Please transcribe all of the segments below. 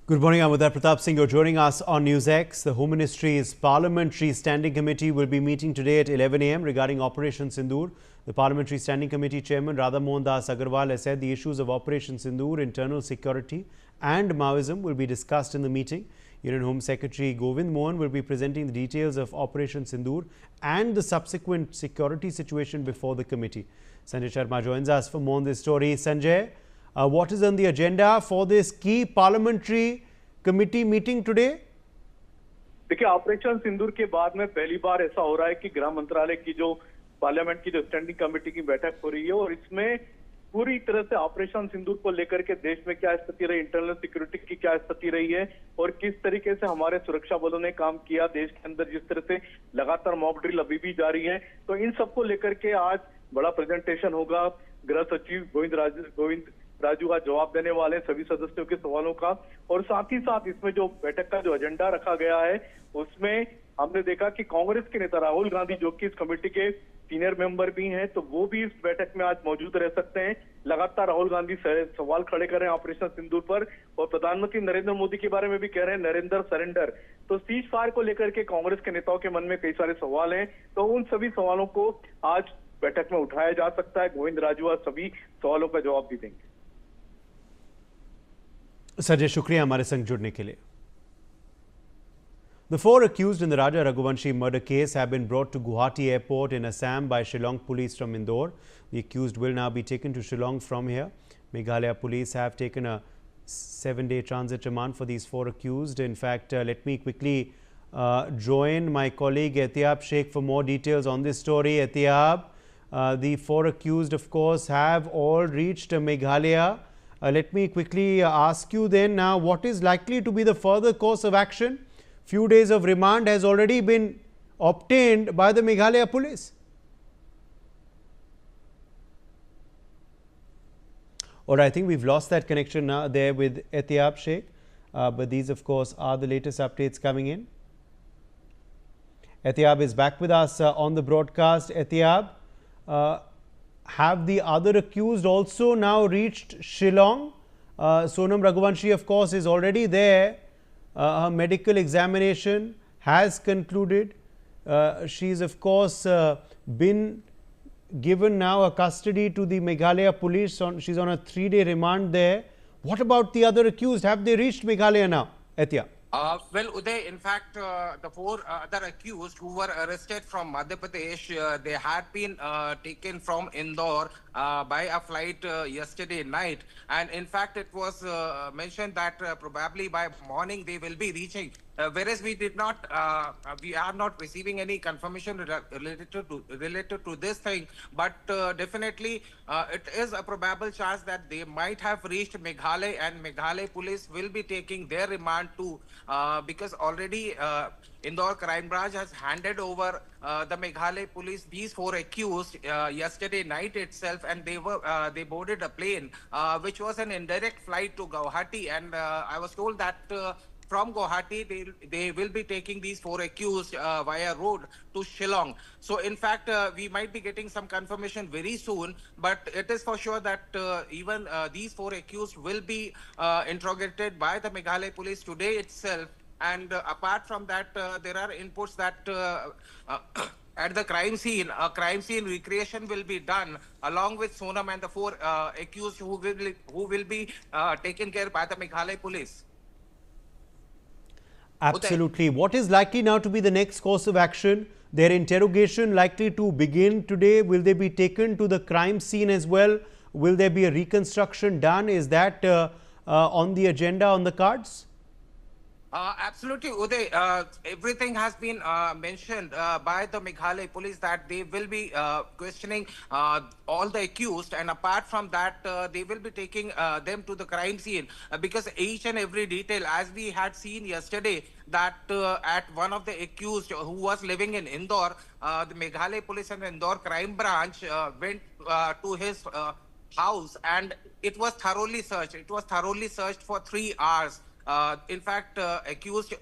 Good morning, I'm Uday Pratap Singh. You're joining us on NewsX. The Home Ministry's Parliamentary Standing Committee will be meeting today at 11 a.m. regarding Operation Sindoor. The Parliamentary Standing Committee Chairman Radha Mohan Das Agarwal has said the issues of Operation Sindoor, internal security and Maoism will be discussed in the meeting. Union Home Secretary Govind Mohan will be presenting the details of Operation Sindoor and the subsequent security situation before the committee. Sanjay Sharma joins us for more on this story. Sanjay, what is on the agenda for this key parliamentary committee meeting today? देखिए, operation सिंदूर के बाद में पहली बार ऐसा हो रहा है कि गृह मंत्रालय की जो पार्लियामेंट की जो स्टैंडिंग कमेटी की बैठक हो रही है और इसमें पूरी तरह से ऑपरेशन सिंदूर को लेकर के देश में क्या स्थिति रही, इंटरनल सिक्योरिटी की क्या स्थिति रही है और किस तरीके से हमारे सुरक्षा बलों ने काम किया देश के अंदर, जिस तरह से लगातार मॉक ड्रिल अभी भी जारी है, तो इन सबको लेकर के आज बड़ा प्रेजेंटेशन होगा। गृह सचिव गोविंद राजू का जवाब देने वाले सभी सदस्यों के सवालों का, और साथ ही साथ इसमें जो बैठक का जो एजेंडा रखा गया है उसमें हमने देखा कि कांग्रेस के नेता राहुल गांधी, जो कि इस कमेटी के सीनियर मेंबर भी हैं, तो वो भी इस बैठक में आज मौजूद रह सकते हैं। लगातार राहुल गांधी सवाल खड़े कर रहे हैं ऑपरेशन सिंदूर पर और प्रधानमंत्री नरेंद्र मोदी के बारे में भी कह रहे हैं नरेंद्र सरेंडर। तो सीज फायर को लेकर के कांग्रेस के नेताओं के मन में कई सारे सवाल हैं, तो उन सभी सवालों को आज बैठक में उठाया जा सकता है। गोविंद राजू आज सभी सवालों का जवाब भी देंगे। Sanjay, shukriya हमारे संग जुड़ने के लिए। The four accused in the Raja Raguanchi murder case have been brought to Guwahati Airport in Assam by Shillong police from Indore. The accused will now be taken to Shillong from here. Meghalaya police have taken a 7-day transit remand for these four accused. In fact, let me quickly join my colleague Etiyab Sheikh for more details on this story. Etiyab, the four accused, of course, have all reached Meghalaya. Let me quickly ask you then now, what is likely to be the further course of action? Few days of remand has already been obtained by the Meghalaya police. Or I think we've lost that connection now there with Etiyab Sheikh. But these, of course, are the latest updates coming in. Etiyab is back with us on the broadcast. Etiyab, have the other accused also now reached Shillong? Sonam Raguanchi, of course, is already there. Her medical examination has concluded. She's, of course, been given now a custody to the Meghalaya police. She's on a 3-day remand there. What about the other accused? Have they reached Meghalaya now, Etiyab? Well, Uday, in fact, the four other accused who were arrested from Madhya Pradesh, they had been taken from Indore by a flight yesterday night. And in fact, it was mentioned that probably by morning they will be reaching. Whereas we are not receiving any confirmation related to this thing, but definitely it is a probable chance that they might have reached Meghalaya, and Meghalaya police will be taking their remand too, because already Indore Crime Branch has handed over the Meghalaya police these four accused yesterday night itself, and they boarded a plane which was an indirect flight to Guwahati, and I was told that from Guwahati, they will be taking these four accused via road to Shillong. So, in fact, we might be getting some confirmation very soon, but it is for sure that even these four accused will be interrogated by the Meghalaya police today itself. And apart from that, there are inputs that at the crime scene, a crime scene recreation will be done along with Sonam and the four accused who will be taken care by the Meghalaya police. Absolutely. What is likely now to be the next course of action? Their interrogation likely to begin today. Will they be taken to the crime scene as well? Will there be a reconstruction done? Is that on the agenda, on the cards? Absolutely, Uday. Everything has been mentioned by the Meghalaya police that they will be questioning all the accused, and apart from that, they will be taking them to the crime scene because each and every detail, as we had seen yesterday, that at one of the accused who was living in Indore, the Meghalaya police and Indore crime branch went to his house, and it was thoroughly searched. It was thoroughly searched for 3 hours. In fact, accused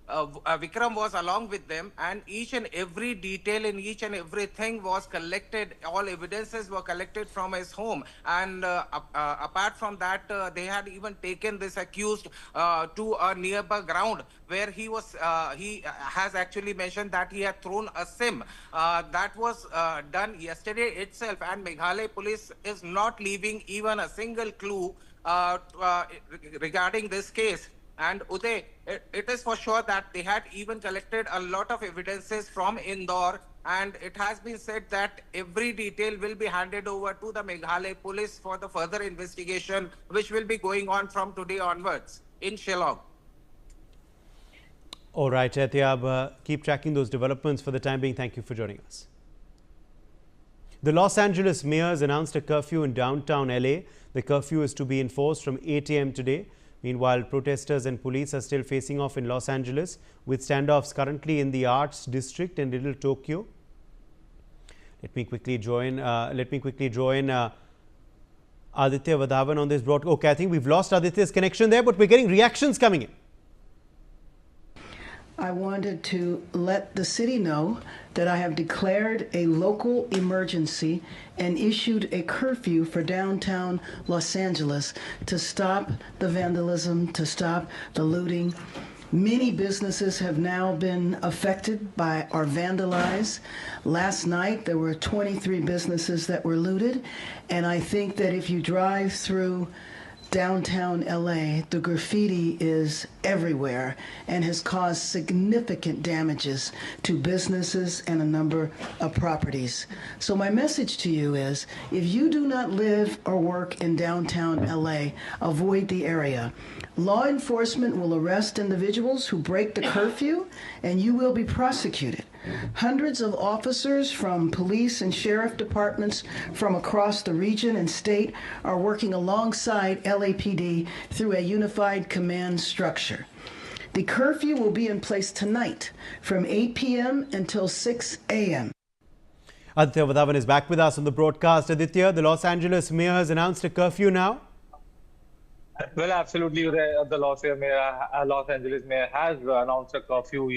Vikram was along with them, and each and every detail in each and everything was collected. All evidences were collected from his home, and apart from that, they had even taken this accused to a nearby ground where he has actually mentioned that he had thrown a sim. That was done yesterday itself, and Meghalaya police is not leaving even a single clue regarding this case. And Uday, it is for sure that they had even collected a lot of evidences from Indore, and it has been said that every detail will be handed over to the Meghalaya police for the further investigation, which will be going on from today onwards in Shillong. All right, Ehtiyab, keep tracking those developments. For the time being, thank you for joining us. The Los Angeles mayor has announced a curfew in downtown LA. The curfew is to be enforced from 8 a.m. today. Meanwhile, protesters and police are still facing off in Los Angeles, with standoffs currently in the Arts District and Little Tokyo. Let me quickly join Aditya Vadhavan on this broadcast. Okay, I think we've lost Aditya's connection there, but we're getting reactions coming in. I wanted to let the city know that I have declared a local emergency and issued a curfew for downtown Los Angeles to stop the vandalism, to stop the looting. Many businesses have now been affected by or vandalized. Last night, there were 23 businesses that were looted, and I think that if you drive through downtown LA, the graffiti is everywhere and has caused significant damages to businesses and a number of properties. So my message to you is, if you do not live or work in downtown LA, avoid the area. Law enforcement will arrest individuals who break the curfew, and you will be prosecuted. Hundreds of officers from police and sheriff departments from across the region and state are working alongside LAPD through a unified command structure. The curfew will be in place tonight from 8 p.m. until 6 a.m. Aditya Vadhavan is back with us on the broadcast. Aditya, the Los Angeles mayor has announced a curfew now. Well, absolutely. The Los Angeles mayor has announced a curfew,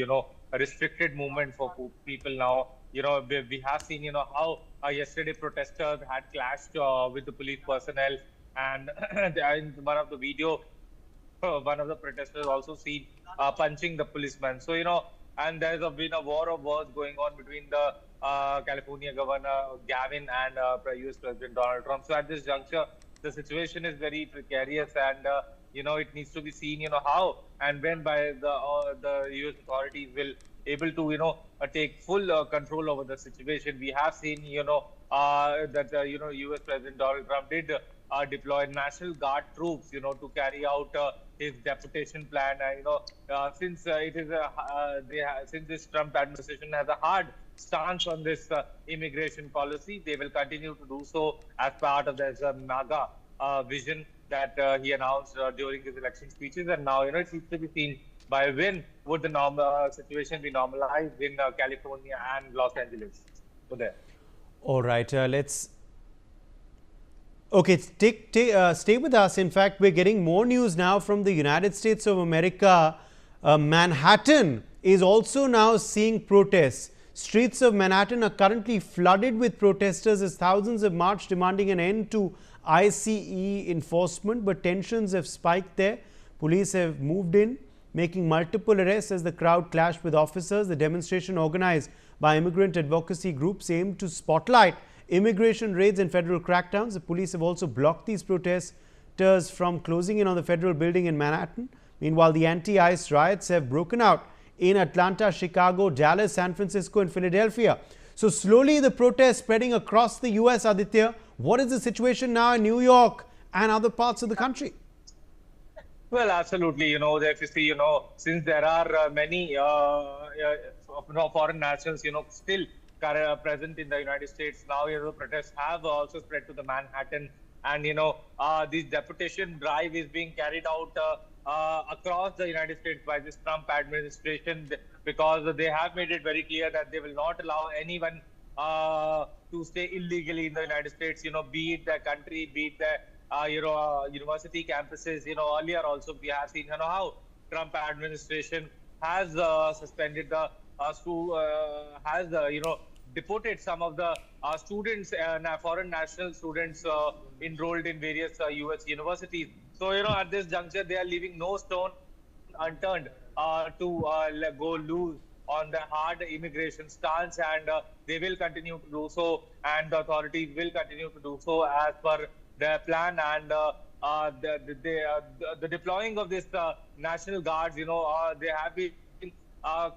a restricted movement for people now. We have seen, how yesterday protesters had clashed with the police personnel. And in one of the video, one of the protesters also seen punching the policeman. So, and there's been a war of words going on between the California Governor Gavin and US President Donald Trump. So at this juncture, the situation is very precarious, and it needs to be seen, how and when by the US authorities will able to take full control over the situation. We have seen that US President Donald Trump did deploy National Guard troops to carry out his deputation plan. And since since this Trump administration has a hard stance on this immigration policy, they will continue to do so as part of this MAGA vision that he announced during his election speeches. And now, it needs to be seen by when would the situation be normalized in California and Los Angeles. So there. All right, let's. Okay, stay with us. In fact, we're getting more news now from the United States of America. Manhattan is also now seeing protests. Streets of Manhattan are currently flooded with protesters as thousands have marched demanding an end to ICE enforcement, but tensions have spiked there. Police have moved in, making multiple arrests as the crowd clashed with officers. The demonstration, organized by immigrant advocacy groups, aimed to spotlight immigration raids and federal crackdowns. The police have also blocked these protesters from closing in on the federal building in Manhattan. Meanwhile, the anti-ICE riots have broken out in Atlanta, Chicago, Dallas, San Francisco and Philadelphia. So slowly the protests spreading across the US, Aditya. What is the situation now in New York and other parts of the country? Well, absolutely. If you see, since there are many foreign nationals, still present in the United States, now the protests have also spread to the Manhattan, and this deputation drive is being carried out across the United States by this Trump administration, because they have made it very clear that they will not allow anyone to stay illegally in the United States, be it their country, be it their university campuses. Earlier also we have seen how Trump administration has suspended the has deported some of the students and foreign national students enrolled in various US universities. So at this juncture they are leaving no stone unturned to go loose on the hard immigration stance, and they will continue to do so, and the authorities will continue to do so as per their plan. And the deploying of this National Guards, there have been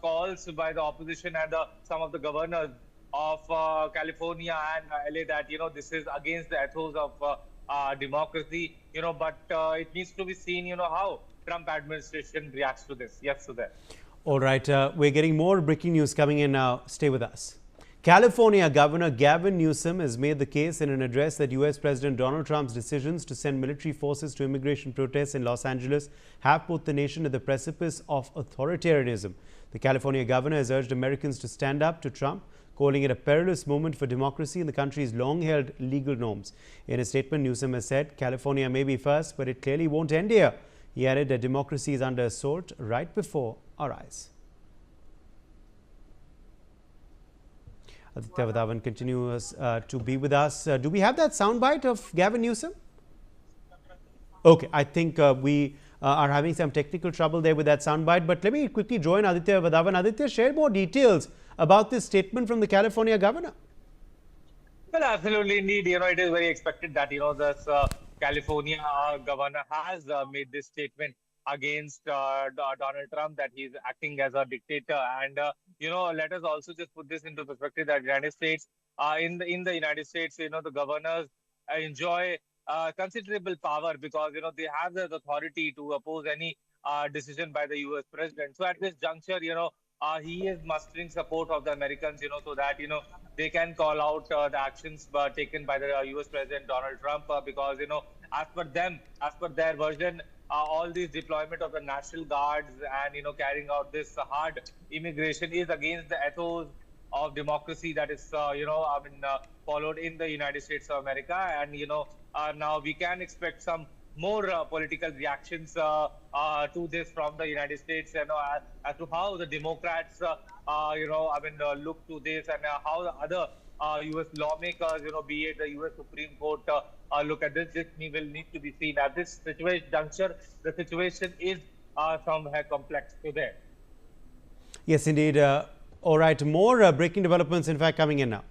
calls by the opposition and some of the governors of California and LA that this is against the ethos of democracy. But it needs to be seen how Trump administration reacts to this. Yes, Sudhir. All right, we're getting more breaking news coming in now. Stay with us. California Governor Gavin Newsom has made the case in an address that U.S. President Donald Trump's decisions to send military forces to immigration protests in Los Angeles have put the nation at the precipice of authoritarianism. The California governor has urged Americans to stand up to Trump, calling it a perilous moment for democracy and the country's long-held legal norms. In a statement, Newsom has said, "California may be first, but it clearly won't end here." He added that democracy is under assault right before our eyes. Aditya Vadavan continues to be with us. Do we have that soundbite of Gavin Newsom? Okay, I think we are having some technical trouble there with that soundbite. But let me quickly join Aditya Vadavan. Aditya, share more details about this statement from the California governor. Well, absolutely, indeed. It is very expected that this California governor has made this statement against Donald Trump, that he's acting as a dictator. And let us also just put this into perspective that United States, in the United States, the governors enjoy considerable power because they have the authority to oppose any decision by the U.S. president. So at this juncture, he is mustering support of the Americans, so that they can call out the actions taken by the U.S. President Donald Trump, because as per them, as per their version, all this deployment of the National Guards and carrying out this hard immigration is against the ethos of democracy that is followed in the United States of America. And now we can expect some more political reactions to this from the United States, as to how the Democrats look to this, and how the other U.S. lawmakers, be it the U.S. Supreme Court, look at this. This will need to be seen. At this juncture, the situation is somewhere complex today. Yes, indeed. All right, more breaking developments, in fact, coming in now.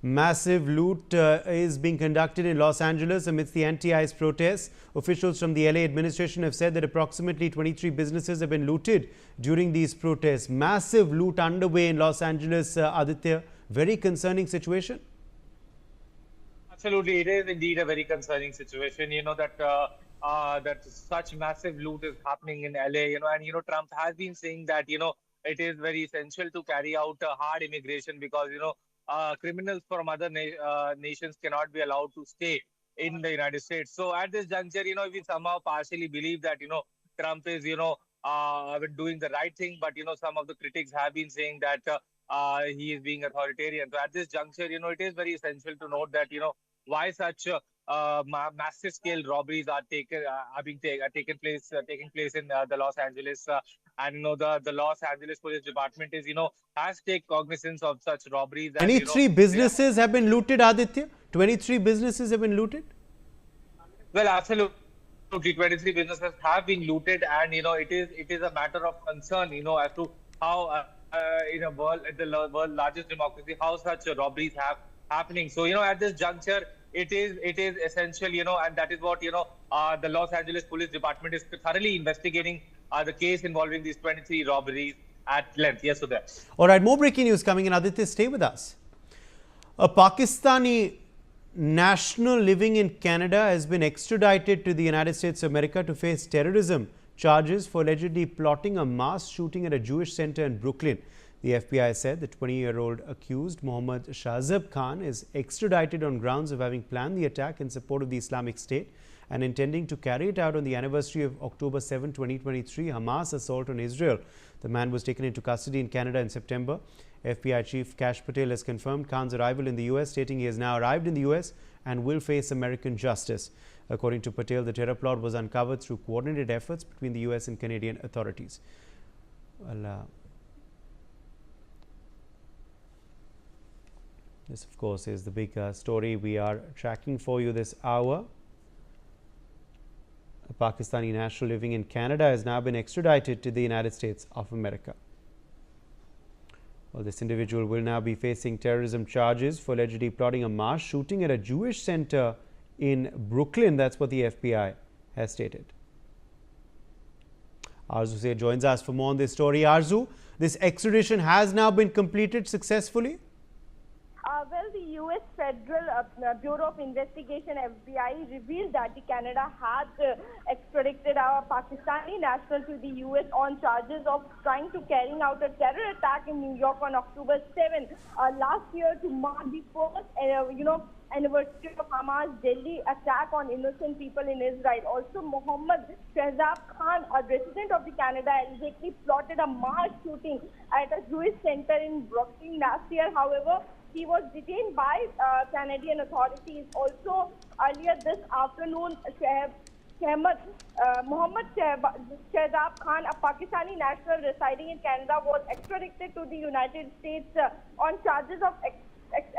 Massive loot is being conducted in Los Angeles amidst the anti-ICE protests. Officials from the LA administration have said that approximately 23 businesses have been looted during these protests. Massive loot underway in Los Angeles, Aditya. Very concerning situation. Absolutely, it is indeed a very concerning situation. That such massive loot is happening in LA. And Trump has been saying that it is very essential to carry out hard immigration, because criminals from other nations cannot be allowed to stay in the United States. So at this juncture, we somehow partially believe that Trump is doing the right thing, but some of the critics have been saying that he is being authoritarian. So at this juncture, it is very essential to note that why such massive scale robberies are taking place in the Los Angeles, and the Los Angeles Police Department is has taken cognizance of such robberies. 23 businesses have been looted, Aditya. 23 businesses have been looted. Well, absolutely. 23 businesses have been looted, and it is a matter of concern as to how in a world, the world's largest democracy, how such robberies have happening. So at this juncture, it is essential, and that is what the Los Angeles Police Department is thoroughly investigating the case involving these 23 robberies at length. Yes, Sudhir. All right, more breaking news coming in. Aditya, stay with us. A Pakistani national living in Canada has been extradited to the United States of America to face terrorism charges for allegedly plotting a mass shooting at a Jewish center in Brooklyn. The FBI said the 20-year-old accused, Mohammad Shahzab Khan, is extradited on grounds of having planned the attack in support of the Islamic State and intending to carry it out on the anniversary of October 7, 2023, Hamas assault on Israel. The man was taken into custody in Canada in September. FBI Chief Kash Patel has confirmed Khan's arrival in the US, stating he has now arrived in the US and will face American justice. According to Patel, the terror plot was uncovered through coordinated efforts between the US and Canadian authorities. Well, this, of course, is the big story we are tracking for you this hour. A Pakistani national living in Canada has now been extradited to the United States of America. Well, this individual will now be facing terrorism charges for allegedly plotting a mass shooting at a Jewish center in Brooklyn. That's what the FBI has stated. Arzu joins us for more on this story. Arzu, this extradition has now been completed successfully? Well, the U.S. Federal Bureau of Investigation, FBI, revealed that the Canada had extradited our Pakistani national to the U.S. on charges of trying to carrying out a terror attack in New York on October 7 last year to mark the first, anniversary of Hamas' deadly attack on innocent people in Israel. Also, Mohammed Shahzad Khan, a resident of the Canada, allegedly plotted a mass shooting at a Jewish center in Brooklyn last year. However, he was detained by Canadian authorities. Also, earlier this afternoon, Mohammed Shahzad Khan, a Pakistani national residing in Canada, was extradited to the United States on charges of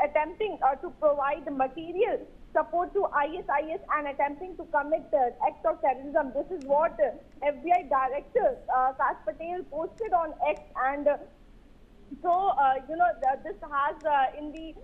attempting to provide material support to ISIS and attempting to commit acts of terrorism. This is what FBI Director Kash Patel posted on X, and so, this has in the,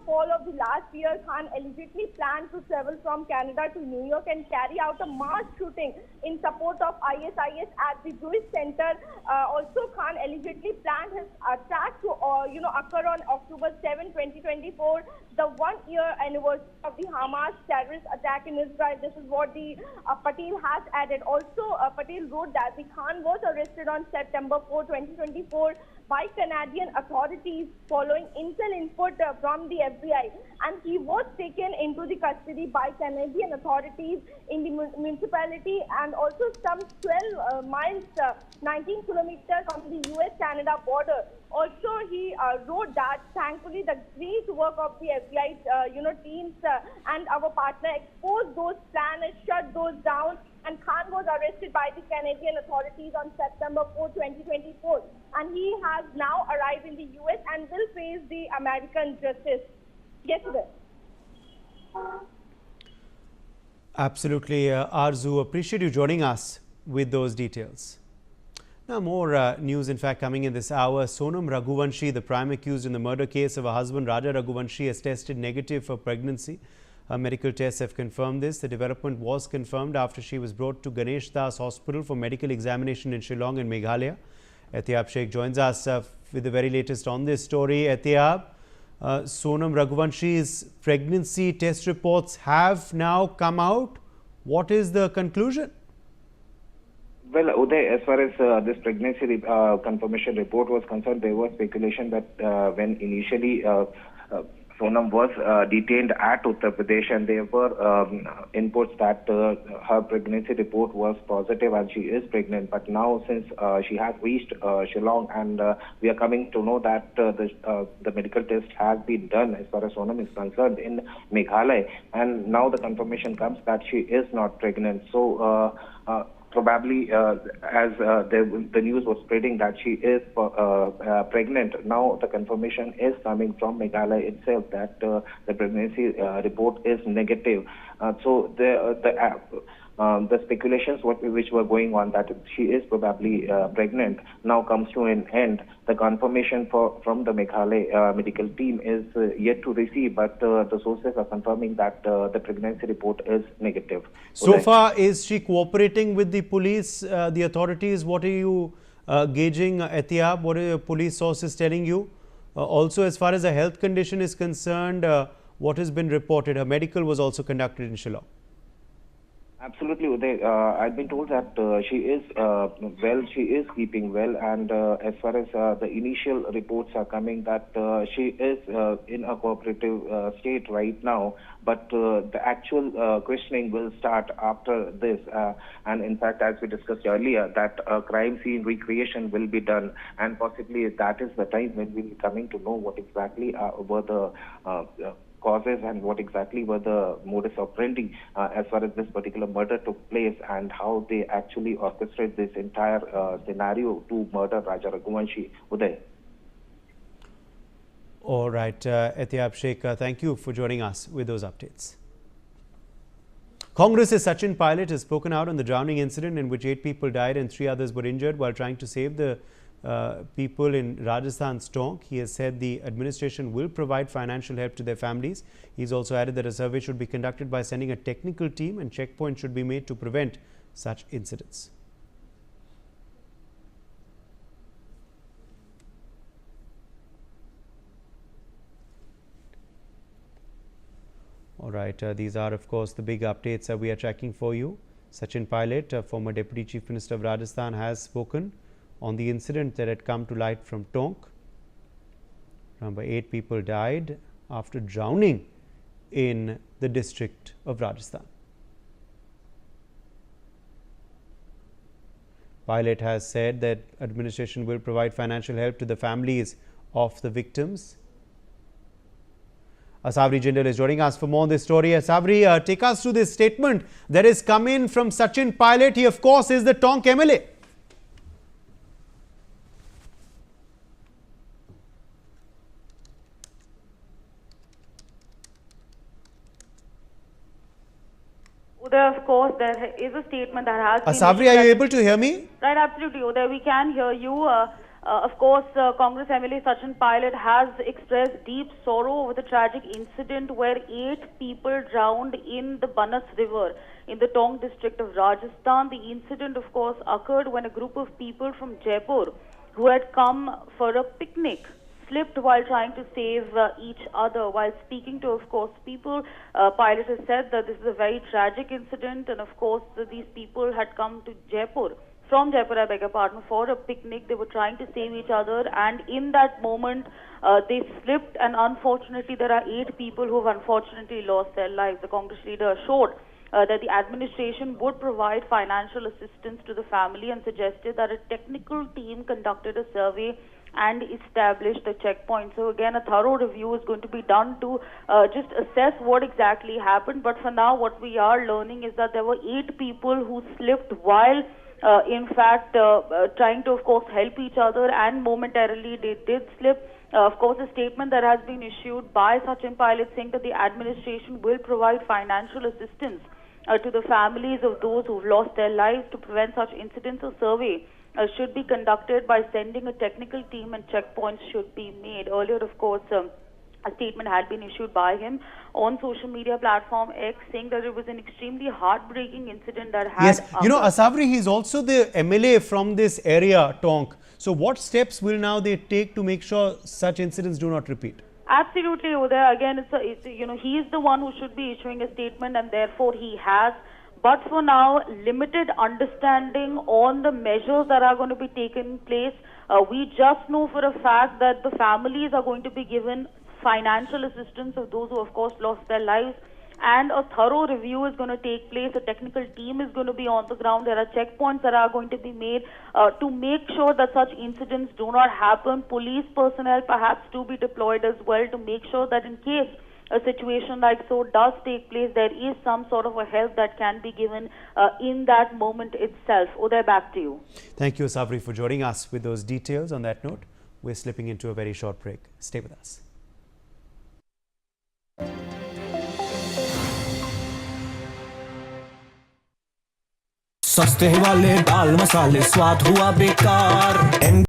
fall of the last year, Khan allegedly planned to travel from Canada to New York and carry out a mass shooting in support of ISIS at the Jewish Center. Also, Khan allegedly planned his attack to, occur on October 7, 2024, the one-year anniversary of the Hamas terrorist attack in Israel. This is what the Patel has added. Also, Patel wrote that the Khan was arrested on September 4, 2024, by Canadian authorities following intel input from the FBI, and he was taken into the custody by Canadian authorities in the municipality and also some 12 miles, 19 kilometers from the US-Canada border. Also, he wrote that thankfully the great work of the FBI teams and our partner exposed those plans and shut those down, and Khan was arrested by the Canadian authorities on September 4, 2024. And he has now arrived in the US and will face the American justice. Yes, sir. Absolutely, Arzu. Appreciate you joining us with those details. Now, more news, in fact, coming in this hour. Sonam Raguanchi, the prime accused in the murder case of her husband Raja Raguanchi, has tested negative for pregnancy. Her medical tests have confirmed this. The development was confirmed after she was brought to Ganesh Das Hospital for medical examination in Shillong in Meghalaya. Ehtiyab Sheikh joins us with the very latest on this story. Ehtiyab, Sonam Raguanchi's pregnancy test reports have now come out. What is the conclusion? Well, Uday, as far as this pregnancy confirmation report was concerned, there was speculation that when initially Sonam was detained at Uttar Pradesh, and there were inputs that her pregnancy report was positive and she is pregnant. But now, since she has reached Shillong, and we are coming to know that the medical test has been done as far as Sonam is concerned in Meghalaya, and now the confirmation comes that she is not pregnant. So probably as the news was spreading that she is pregnant, now the confirmation is coming from Meghalaya itself that the pregnancy report is negative. So the speculations which were going on that she is probably pregnant now comes to an end. The confirmation from the Meghalaya medical team is yet to receive, but the sources are confirming that the pregnancy report is negative. So far, is she cooperating with the police, the authorities? What are you gauging, Ehtiyab? What are your police sources telling you? Also, as far as her health condition is concerned, what has been reported? Her medical was also conducted in Shillong. Absolutely, Uday. I've been told that she is well, she is keeping well, and as far as the initial reports are coming that she is in a cooperative state right now, but the actual questioning will start after this. And in fact, as we discussed earlier, that crime scene recreation will be done, and possibly that is the time when we'll be coming to know what exactly were the causes and what exactly were the modus operandi as far as this particular murder took place, and how they actually orchestrated this entire scenario to murder Raja Raguanchi. Uday. All right, Ehtiyab Sheikh, thank you for joining us with those updates. Congress's Sachin Pilot has spoken out on the drowning incident in which 8 people died and 3 others were injured while trying to save the people in Rajasthan's Tonk. He has said the administration will provide financial help to their families. He's also added that a survey should be conducted by sending a technical team and checkpoints should be made to prevent such incidents. All right, these are of course the big updates that we are tracking for you. Sachin Pilot, former Deputy Chief Minister of Rajasthan, has spoken on the incident that had come to light from Tonk. Remember, 8 people died after drowning in the district of Rajasthan. Pilot has said that administration will provide financial help to the families of the victims. Asavri Jindal is joining us for more on this story. Asavri, take us through this statement that has come in from Sachin Pilot. He, of course, is the Tonk MLA. Uday, of course, there is a statement that has been... Asavri, are you able to hear me? Right, absolutely, Uday. We can hear you. Of course, Congress MLA Sachin Pilot has expressed deep sorrow over the tragic incident where 8 people drowned in the Banas River in the Tonk district of Rajasthan. The incident, of course, occurred when a group of people from Jaipur who had come for a picnic slipped while trying to save each other. While speaking to, of course, people, Pilot has said that this is a very tragic incident, and of course, these people had come to Jaipur. From Jaipur, I beg your pardon, for a picnic. They were trying to save each other, and in that moment, they slipped, and unfortunately, there are 8 people who have unfortunately lost their lives. The Congress leader assured that the administration would provide financial assistance to the family and suggested that a technical team conducted a survey and established the checkpoint. So again, a thorough review is going to be done to just assess what exactly happened. But for now, what we are learning is that there were 8 people who slipped while in fact, trying to, of course, help each other, and momentarily they did slip. Of course, a statement that has been issued by Sachin Pilot saying that the administration will provide financial assistance to the families of those who've lost their lives to prevent such incidents. A survey should be conducted by sending a technical team, and checkpoints should be made. Earlier, of course, a statement had been issued by him on social media platform X saying that it was an extremely heartbreaking incident that had... Yes, you know, Asavri, he's also the MLA from this area, Tonk. So what steps will now they take to make sure such incidents do not repeat? Absolutely, Uday. Again, he is the one who should be issuing a statement, and therefore he has. But for now, limited understanding on the measures that are going to be taken place. We just know for a fact that the families are going to be given financial assistance of those who, of course, lost their lives, and a thorough review is going to take place. A technical team is going to be on the ground. There are checkpoints that are going to be made to make sure that such incidents do not happen. Police personnel perhaps to be deployed as well to make sure that in case a situation like so does take place, there is some sort of a help that can be given in that moment itself. Uday, back to you. Thank you, Asavri, for joining us with those details. On that note, we're slipping into a very short break. Stay with us. सस्ते वाले दाल मसाले स्वाद हुआ बेकार।